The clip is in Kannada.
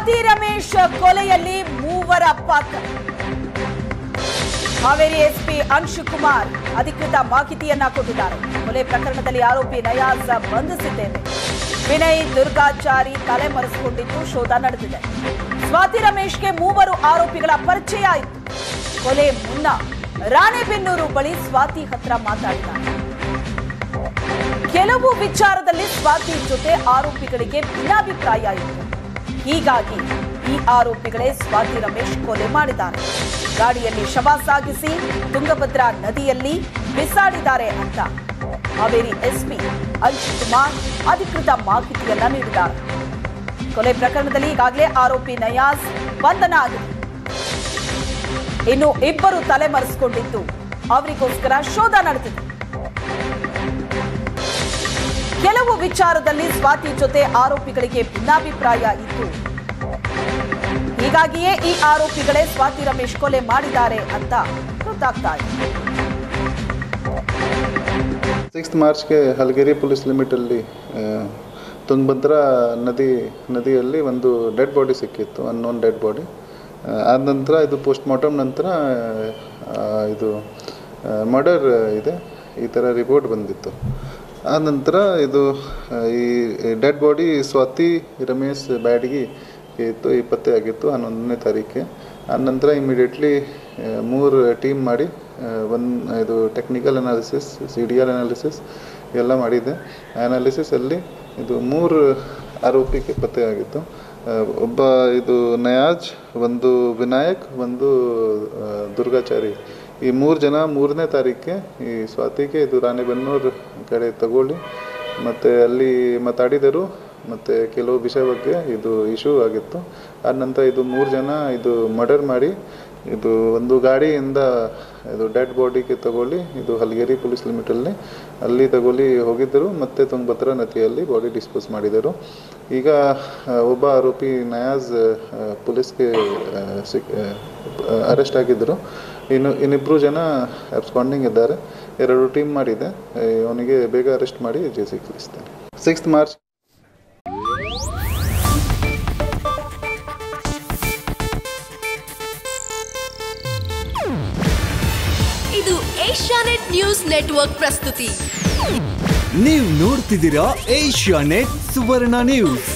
ಸ್ವಾತಿ ರಮೇಶ್ ಕೊಲೆಯಲ್ಲಿ ಮೂವರ ಪಾತ್ರ. ಹಾವೇರಿ ಎಸ್ಪಿ ಅಂಶುಕುಮಾರ್ ಅಧಿಕೃತ ಮಾಹಿತಿಯನ್ನ ಕೊಟ್ಟಿದ್ದಾರೆ. ಕೊಲೆ ಪ್ರಕರಣದಲ್ಲಿ ಆರೋಪಿ ನಯಾಜ್ ಬಂಧಿಸಿದ್ದೇವೆ. ವಿನಯ್ ದುರ್ಗಾಚಾರಿ ತಲೆಮರೆಸಿಕೊಂಡಿದ್ದು ಶೋಧ ನಡೆದಿದೆ. ಸ್ವಾತಿ ರಮೇಶ್ಗೆ ಮೂವರು ಆರೋಪಿಗಳ ಪರಿಚಯ ಆಯಿತು. ಕೊಲೆ ಮುನ್ನ ರಾಣೆಬೆನ್ನೂರು ಬಳಿ ಸ್ವಾತಿ ಹತ್ರ ಮಾತಾಡಿದ್ದಾರೆ. ಕೆಲವು ವಿಚಾರದಲ್ಲಿ ಸ್ವಾತಿ ಜೊತೆ ಆರೋಪಿಗಳಿಗೆ ಭಿನ್ನಾಭಿಪ್ರಾಯ ಇತ್ತು. ಹೀಗಾಗಿ ಈ ಆರೋಪಿಗಳೇ ಸ್ವಾತಿ ರಮೇಶ್ ಕೊಲೆ ಮಾಡಿದ್ದಾರೆ. ಗಾಡಿಯಲ್ಲಿ ಶವ ಸಾಗಿಸಿ ತುಂಗಭದ್ರಾ ನದಿಯಲ್ಲಿ ಬಿಸಾಡಿದ್ದಾರೆ ಅಂತ ಹಾವೇರಿ ಎಸ್ಪಿ ಅಂಶುಕುಮಾರ್ ಅಧಿಕೃತ ಮಾಹಿತಿಯನ್ನ ನೀಡಿದ್ದಾರೆ. ಕೊಲೆ ಪ್ರಕರಣದಲ್ಲಿ ಈಗಾಗಲೇ ಆರೋಪಿ ನಯಾಜ್ ಬಂಧನ ಆಗಿದೆ. ಇನ್ನು ಇಬ್ಬರು ತಲೆಮರೆಸಿಕೊಂಡಿದ್ದು ಅವರಿಗೋಸ್ಕರ ಶೋಧ ನಡೆದಿದೆ. ಕೆಲವು ವಿಚಾರದಲ್ಲಿ ಸ್ವಾತಿ ಜೊತೆ ಆರೋಪಿಗಳಿಗೆ ಭಿನ್ನಾಭಿಪ್ರಾಯ ಇತ್ತು. ಹೀಗಾಗಿಯೇ ಈ ಆರೋಪಿಗಳೇ ಸ್ವಾತಿ ರಮೇಶ್ ಕೊಲೆ ಮಾಡಿದ್ದಾರೆ ಅಂತ ಗೊತ್ತಾಗ್ತಾ ಇದೆ. 6 ಮಾರ್ಚ್ಗೆ ಹಲಗೇರಿ ಪೊಲೀಸ್ ಲಿಮಿಟಲ್ಲಿ ತುಂಗಭದ್ರಾ ನದಿಯಲ್ಲಿ ಒಂದು ಡೆಡ್ ಬಾಡಿ ಸಿಕ್ಕಿತ್ತು, ಅನ್ನೋನ್ ಡೆಡ್ ಬಾಡಿ. ಆದ ನಂತರ ಇದು ಪೋಸ್ಟ್ ಮಾರ್ಟಮ್ ನಂತರ ಇದು ಮರ್ಡರ್ ಇದೆ ಈ ಥರ ರಿಪೋರ್ಟ್ ಬಂದಿತ್ತು. ಆದ ನಂತರ ಇದು ಈ ಡೆಡ್ ಬಾಡಿ ಸ್ವಾತಿ ರಮೇಶ್ ಬ್ಯಾಡಗಿ ಇತ್ತು, ಈ ಪತ್ತೆ ಆಗಿತ್ತು 11ನೇ ತಾರೀಕಿಗೆ. ಆದ ನಂತರ ಇಮಿಡಿಯೇಟ್ಲಿ 3 ಟೀಮ್ ಮಾಡಿ ಇದು ಟೆಕ್ನಿಕಲ್ ಅನಾಲಿಸಿಸ್, CDR ಅನಾಲಿಸಿಸ್ ಎಲ್ಲ ಮಾಡಿದೆ. ಅನಾಲಿಸಿಸಲ್ಲಿ ಇದು 3 ಆರೋಪಿಗೆ ಪತ್ತೆ ಆಗಿತ್ತು. ಒಬ್ಬ ಇದು ನಯಾಜ್, ಒಂದು ವಿನಾಯಕ್, ಒಂದು ದುರ್ಗಾಚಾರಿ. ಈ 3 ಜನ 3ನೇ ತಾರೀಕಿಗೆ ಈ ಸ್ವಾತಿಗೆ ಇದು ರಾಣೆಬೆನ್ನೂರು ಕಡೆ ತಗೊಳ್ಳಿ ಮತ್ತು ಅಲ್ಲಿ ಮಾತಾಡಿದರು ಮತ್ತು ಕೆಲವು ವಿಷಯ ಬಗ್ಗೆ ಇದು ಇಶ್ಯೂ ಆಗಿತ್ತು. ಆದ ನಂತರ ಇದು 3 ಜನ ಇದು ಮರ್ಡರ್ ಮಾಡಿ ಇದು ಒಂದು ಗಾಡಿಯಿಂದ ಇದು ಡೆಡ್ ಬಾಡಿಗೆ ತಗೊಳ್ಳಿ ಇದು ಹಲಗೇರಿ ಪೊಲೀಸ್ ಲಿಮಿಟಲ್ಲಿ ಅಲ್ಲಿ ತಗೊಳ್ಳಿ ಹೋಗಿದ್ದರು ಮತ್ತು ತುಂಗಭದ್ರಾ ನದಿಯಲ್ಲಿ ಬಾಡಿ ಡಿಸ್ಪೋಸ್ ಮಾಡಿದರು. ಈಗ ಒಬ್ಬ ಆರೋಪಿ ನಯಾಜ್ ಪೊಲೀಸ್ಗೆ ಅರೆಸ್ಟ್ ಆಗಿದ್ದರು. ಇನ್ನಿಬ್ಬರು ಜನ ಅಬ್ಸ್ಕಾಂಡಿಂಗ್ ಇದ್ದಾರೆ. 2 ಟೀಮ್ ಮಾಡಿದೆ. ಅವನಿಗೆ ಬೇಗ ಅರೆಸ್ಟ್ ಮಾಡಿ ಜೈಲಿಗೆ ಕಳಿಸ್ತೇನೆ. 6 ಮಾರ್ಚ್ ಇದು ಏಷ್ಯಾನೆಟ್ ನ್ಯೂಸ್ ನೆಟ್ವರ್ಕ್ ಪ್ರಸ್ತುತಿ. ನೀವು ನೋಡ್ತಿದ್ದೀರಾ ಏಷ್ಯಾನೆಟ್ ಸುವರ್ಣ ನ್ಯೂಸ್.